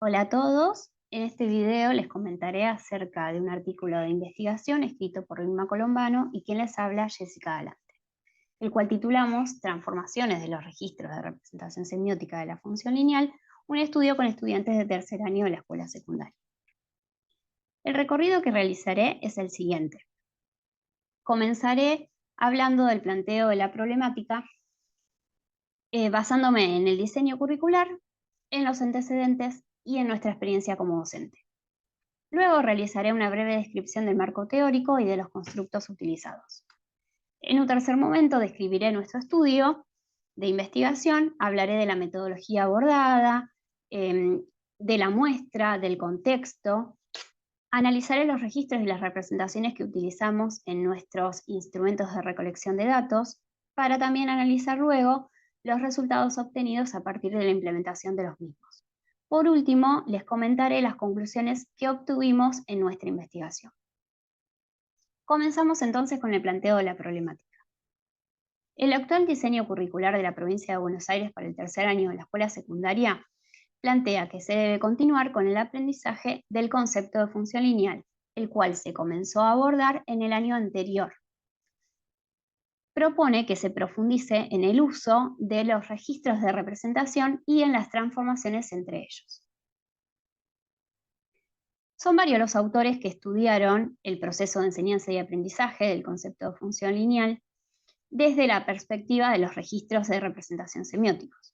Hola a todos. En este video les comentaré acerca de un artículo de investigación escrito por Vilma Colombano y quien les habla, Jessica Galante, el cual titulamos Transformaciones de los registros de representación semiótica de la función lineal, un estudio con estudiantes de tercer año de la escuela secundaria. El recorrido que realizaré es el siguiente. Comenzaré hablando del planteo de la problemática, basándome en el diseño curricular, en los antecedentes y en nuestra experiencia como docente. Luego realizaré una breve descripción del marco teórico y de los constructos utilizados. En un tercer momento describiré nuestro estudio de investigación, hablaré de la metodología abordada, de la muestra, del contexto, analizaré los registros y las representaciones que utilizamos en nuestros instrumentos de recolección de datos, para también analizar luego los resultados obtenidos a partir de la implementación de los mismos. Por último, les comentaré las conclusiones que obtuvimos en nuestra investigación. Comenzamos entonces con el planteo de la problemática. El actual diseño curricular de la provincia de Buenos Aires para el tercer año de la escuela secundaria plantea que se debe continuar con el aprendizaje del concepto de función lineal, el cual se comenzó a abordar en el año anterior. Propone que se profundice en el uso de los registros de representación y en las transformaciones entre ellos. Son varios los autores que estudiaron el proceso de enseñanza y aprendizaje del concepto de función lineal desde la perspectiva de los registros de representación semióticos.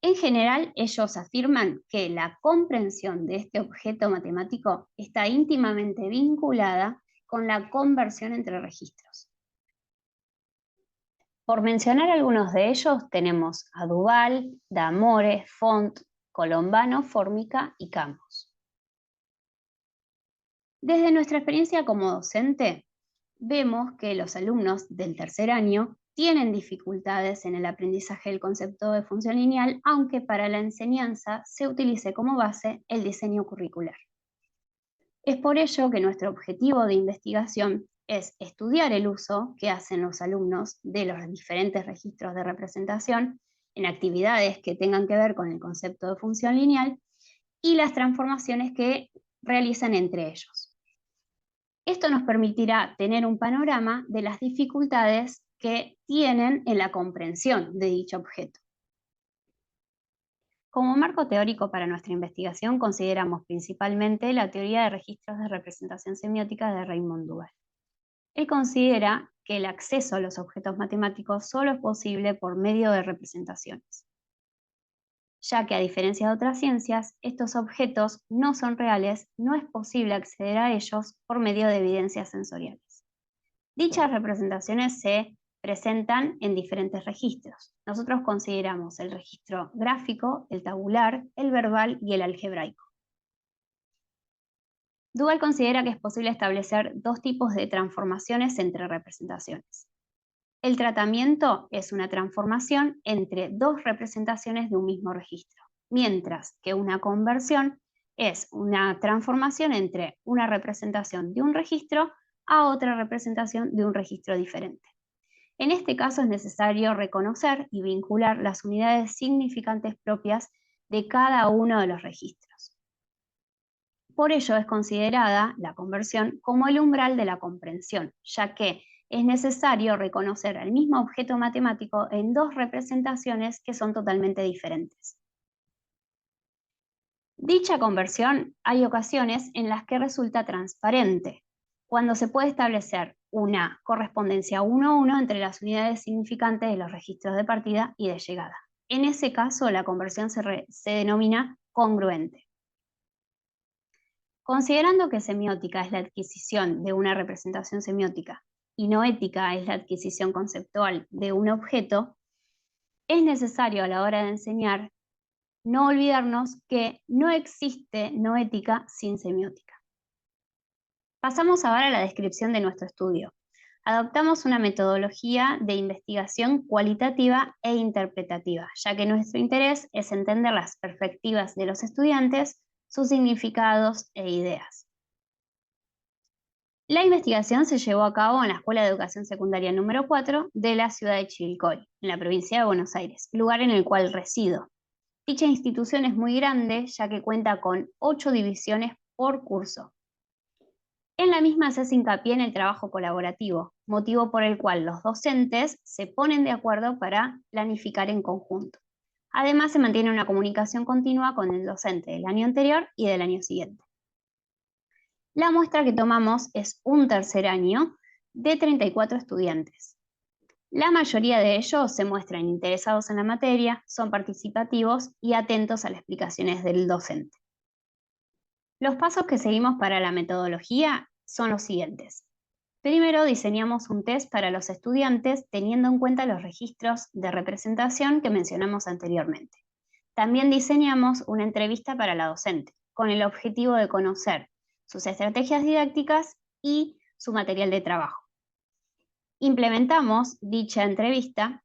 En general, ellos afirman que la comprensión de este objeto matemático está íntimamente vinculada con la conversión entre registros. Por mencionar algunos de ellos, tenemos a Duval, D'Amore, Font, Colombano, Formica y Campos. Desde nuestra experiencia como docente, vemos que los alumnos del tercer año tienen dificultades en el aprendizaje del concepto de función lineal, aunque para la enseñanza se utilice como base el diseño curricular. Es por ello que nuestro objetivo de investigación es estudiar el uso que hacen los alumnos de los diferentes registros de representación en actividades que tengan que ver con el concepto de función lineal y las transformaciones que realizan entre ellos. Esto nos permitirá tener un panorama de las dificultades que tienen en la comprensión de dicho objeto. Como marco teórico para nuestra investigación consideramos principalmente la teoría de registros de representación semiótica de Raymond Duval. Él considera que el acceso a los objetos matemáticos solo es posible por medio de representaciones, ya que a diferencia de otras ciencias, estos objetos no son reales, no es posible acceder a ellos por medio de evidencias sensoriales. Dichas representaciones se presentan en diferentes registros. Nosotros consideramos el registro gráfico, el tabular, el verbal y el algebraico. Duval considera que es posible establecer dos tipos de transformaciones entre representaciones. El tratamiento es una transformación entre dos representaciones de un mismo registro, mientras que una conversión es una transformación entre una representación de un registro a otra representación de un registro diferente. En este caso es necesario reconocer y vincular las unidades significantes propias de cada uno de los registros. Por ello es considerada la conversión como el umbral de la comprensión, ya que es necesario reconocer el mismo objeto matemático en dos representaciones que son totalmente diferentes. Dicha conversión hay ocasiones en las que resulta transparente, cuando se puede establecer una correspondencia 1 a 1 entre las unidades significantes de los registros de partida y de llegada. En ese caso, la conversión se denomina congruente. Considerando que semiótica es la adquisición de una representación semiótica y noética es la adquisición conceptual de un objeto, es necesario a la hora de enseñar no olvidarnos que no existe noética sin semiótica. Pasamos ahora a la descripción de nuestro estudio. Adoptamos una metodología de investigación cualitativa e interpretativa, ya que nuestro interés es entender las perspectivas de los estudiantes, sus significados e ideas. La investigación se llevó a cabo en la Escuela de Educación Secundaria número 4 de la ciudad de Chivilcoy, en la provincia de Buenos Aires, lugar en el cual resido. Dicha institución es muy grande, ya que cuenta con 8 divisiones por curso. En la misma se hace hincapié en el trabajo colaborativo, motivo por el cual los docentes se ponen de acuerdo para planificar en conjunto. Además, se mantiene una comunicación continua con el docente del año anterior y del año siguiente. La muestra que tomamos es un tercer año de 34 estudiantes. La mayoría de ellos se muestran interesados en la materia, son participativos y atentos a las explicaciones del docente. Los pasos que seguimos para la metodología son los siguientes. Primero, diseñamos un test para los estudiantes teniendo en cuenta los registros de representación que mencionamos anteriormente. También diseñamos una entrevista para la docente, con el objetivo de conocer sus estrategias didácticas y su material de trabajo. Implementamos dicha entrevista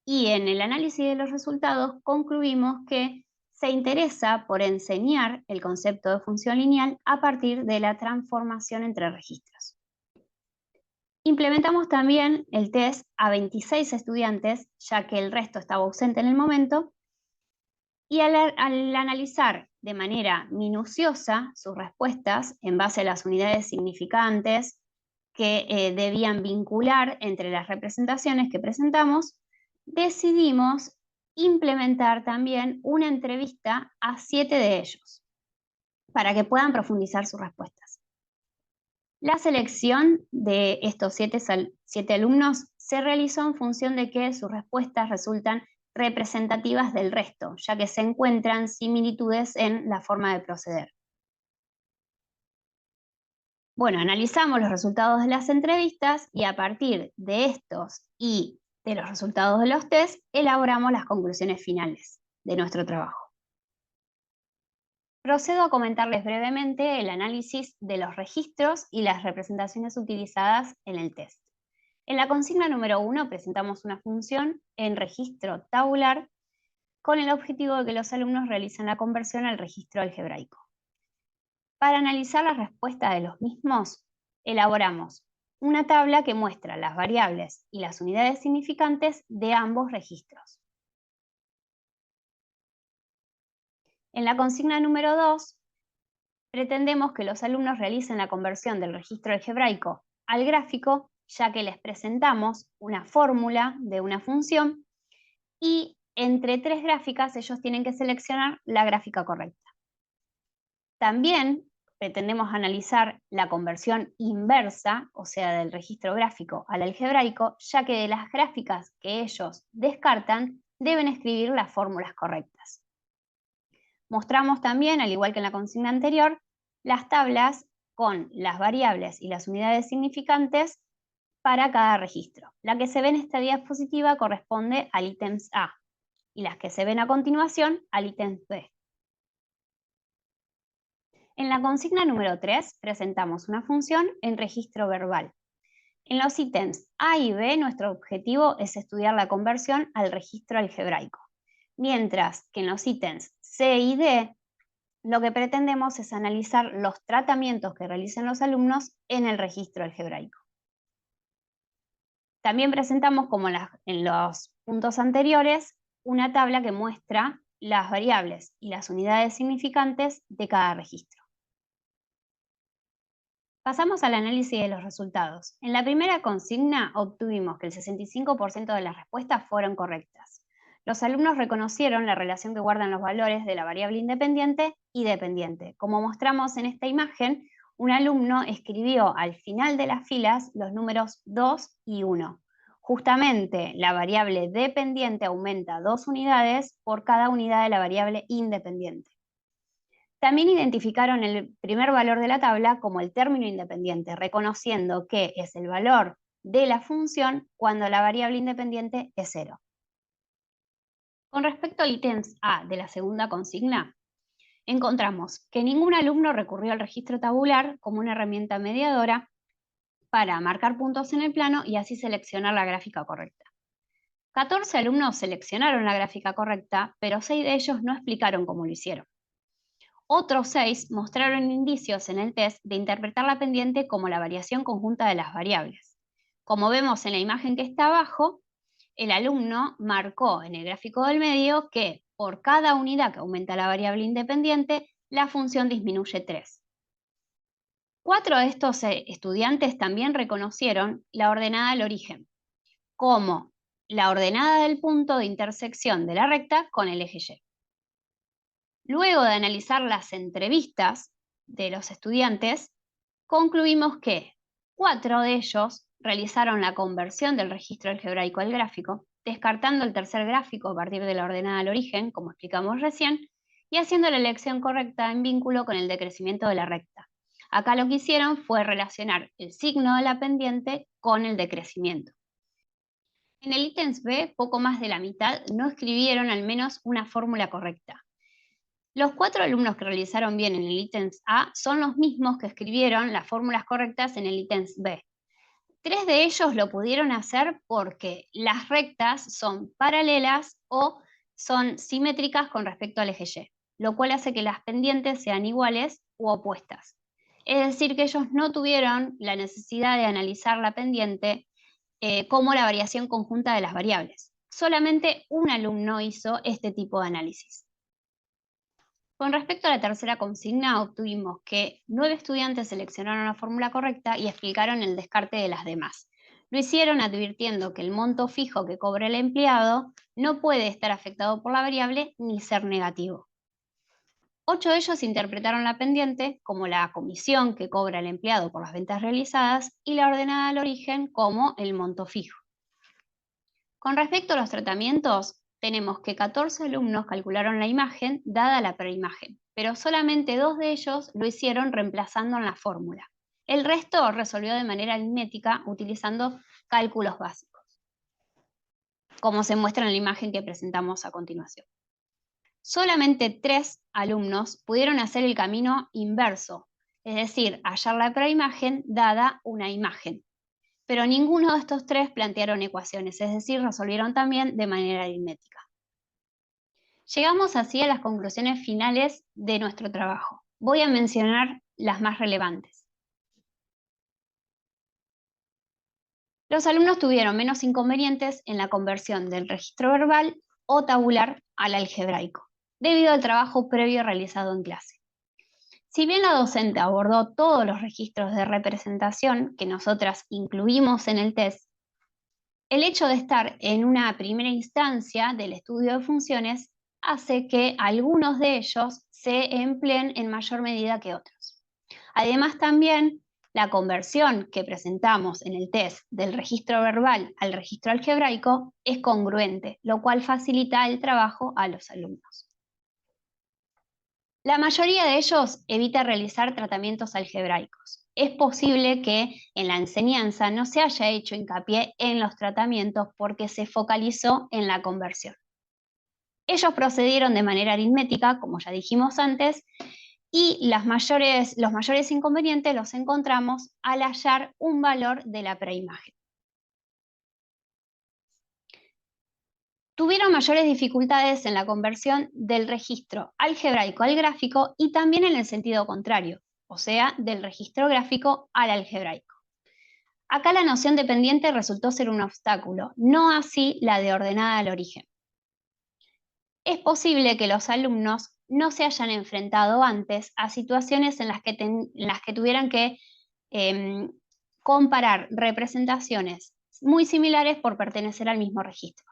y en el análisis de los resultados concluimos que se interesa por enseñar el concepto de función lineal a partir de la transformación entre registros. Implementamos también el test a 26 estudiantes, ya que el resto estaba ausente en el momento, y al analizar de manera minuciosa sus respuestas en base a las unidades significantes que debían vincular entre las representaciones que presentamos, decidimos implementar también una entrevista a 7 de ellos para que puedan profundizar sus respuestas. La selección de estos 7 alumnos se realizó en función de que sus respuestas resultan representativas del resto, ya que se encuentran similitudes en la forma de proceder. Bueno, analizamos los resultados de las entrevistas y a partir de estos y de los resultados de los test, elaboramos las conclusiones finales de nuestro trabajo. Procedo a comentarles brevemente el análisis de los registros y las representaciones utilizadas en el test. En la consigna número 1 presentamos una función en registro tabular con el objetivo de que los alumnos realicen la conversión al registro algebraico. Para analizar la respuesta de los mismos, elaboramos una tabla que muestra las variables y las unidades significantes de ambos registros. En la consigna número 2, pretendemos que los alumnos realicen la conversión del registro algebraico al gráfico, ya que les presentamos una fórmula de una función y entre 3 gráficas ellos tienen que seleccionar la gráfica correcta. También pretendemos analizar la conversión inversa, o sea, del registro gráfico al algebraico, ya que de las gráficas que ellos descartan, deben escribir las fórmulas correctas. Mostramos también, al igual que en la consigna anterior, las tablas con las variables y las unidades significantes para cada registro. La que se ve en esta diapositiva corresponde al ítems A y las que se ven a continuación al ítem B. En la consigna número 3 presentamos una función en registro verbal. En los ítems A y B nuestro objetivo es estudiar la conversión al registro algebraico, mientras que en los ítems C y D lo que pretendemos es analizar los tratamientos que realicen los alumnos en el registro algebraico. También presentamos, como en los puntos anteriores, una tabla que muestra las variables y las unidades significantes de cada registro. Pasamos al análisis de los resultados. En la primera consigna obtuvimos que el 65% de las respuestas fueron correctas. Los alumnos reconocieron la relación que guardan los valores de la variable independiente y dependiente. Como mostramos en esta imagen, un alumno escribió al final de las filas los números 2 y 1. Justamente la variable dependiente aumenta 2 unidades por cada unidad de la variable independiente. También identificaron el primer valor de la tabla como el término independiente, reconociendo que es el valor de la función cuando la variable independiente es 0. Con respecto al ítem A de la segunda consigna, encontramos que ningún alumno recurrió al registro tabular como una herramienta mediadora para marcar puntos en el plano y así seleccionar la gráfica correcta. 14 alumnos seleccionaron la gráfica correcta, pero 6 de ellos no explicaron cómo lo hicieron. Otros 6 mostraron indicios en el test de interpretar la pendiente como la variación conjunta de las variables. Como vemos en la imagen que está abajo, el alumno marcó en el gráfico del medio que por cada unidad que aumenta la variable independiente, la función disminuye 3. 4 de estos estudiantes también reconocieron la ordenada al origen, como la ordenada del punto de intersección de la recta con el eje Y. Luego de analizar las entrevistas de los estudiantes, concluimos que 4 de ellos realizaron la conversión del registro algebraico al gráfico, descartando el tercer gráfico a partir de la ordenada al origen, como explicamos recién, y haciendo la elección correcta en vínculo con el decrecimiento de la recta. Acá lo que hicieron fue relacionar el signo de la pendiente con el decrecimiento. En el ítems B, poco más de la mitad no escribieron al menos una fórmula correcta. Los 4 alumnos que realizaron bien en el ítems A son los mismos que escribieron las fórmulas correctas en el ítems B. 3 de ellos lo pudieron hacer porque las rectas son paralelas o son simétricas con respecto al eje Y, lo cual hace que las pendientes sean iguales u opuestas. Es decir, que ellos no tuvieron la necesidad de analizar la pendiente como la variación conjunta de las variables. Solamente un alumno hizo este tipo de análisis. Con respecto a la tercera consigna, obtuvimos que 9 estudiantes seleccionaron la fórmula correcta y explicaron el descarte de las demás. Lo hicieron advirtiendo que el monto fijo que cobra el empleado no puede estar afectado por la variable ni ser negativo. 8 de ellos interpretaron la pendiente como la comisión que cobra el empleado por las ventas realizadas y la ordenada al origen como el monto fijo. Con respecto a los tratamientos, tenemos que 14 alumnos calcularon la imagen dada la preimagen, pero solamente 2 de ellos lo hicieron reemplazando en la fórmula. El resto resolvió de manera aritmética utilizando cálculos básicos, como se muestra en la imagen que presentamos a continuación. Solamente 3 alumnos pudieron hacer el camino inverso, es decir, hallar la preimagen dada una imagen. Pero ninguno de estos 3 plantearon ecuaciones, es decir, resolvieron también de manera aritmética. Llegamos así a las conclusiones finales de nuestro trabajo. Voy a mencionar las más relevantes. Los alumnos tuvieron menos inconvenientes en la conversión del registro verbal o tabular al algebraico, debido al trabajo previo realizado en clase. Si bien la docente abordó todos los registros de representación que nosotras incluimos en el test, el hecho de estar en una primera instancia del estudio de funciones hace que algunos de ellos se empleen en mayor medida que otros. Además, también la conversión que presentamos en el test del registro verbal al registro algebraico es congruente, lo cual facilita el trabajo a los alumnos. La mayoría de ellos evita realizar tratamientos algebraicos. Es posible que en la enseñanza no se haya hecho hincapié en los tratamientos porque se focalizó en la conversión. Ellos procedieron de manera aritmética, como ya dijimos antes, y los mayores inconvenientes los encontramos al hallar un valor de la preimagen. Tuvieron mayores dificultades en la conversión del registro algebraico al gráfico y también en el sentido contrario, o sea, del registro gráfico al algebraico. Acá la noción de pendiente resultó ser un obstáculo, no así la de ordenada al origen. Es posible que los alumnos no se hayan enfrentado antes a situaciones en las que tuvieran que comparar representaciones muy similares por pertenecer al mismo registro.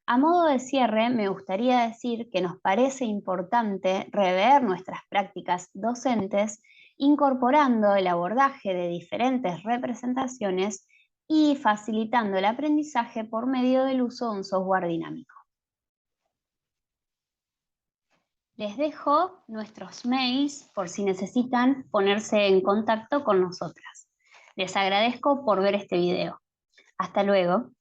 A modo de cierre, me gustaría decir que nos parece importante rever nuestras prácticas docentes incorporando el abordaje de diferentes representaciones y facilitando el aprendizaje por medio del uso de un software dinámico. Les dejo nuestros mails por si necesitan ponerse en contacto con nosotras. Les agradezco por ver este video. Hasta luego.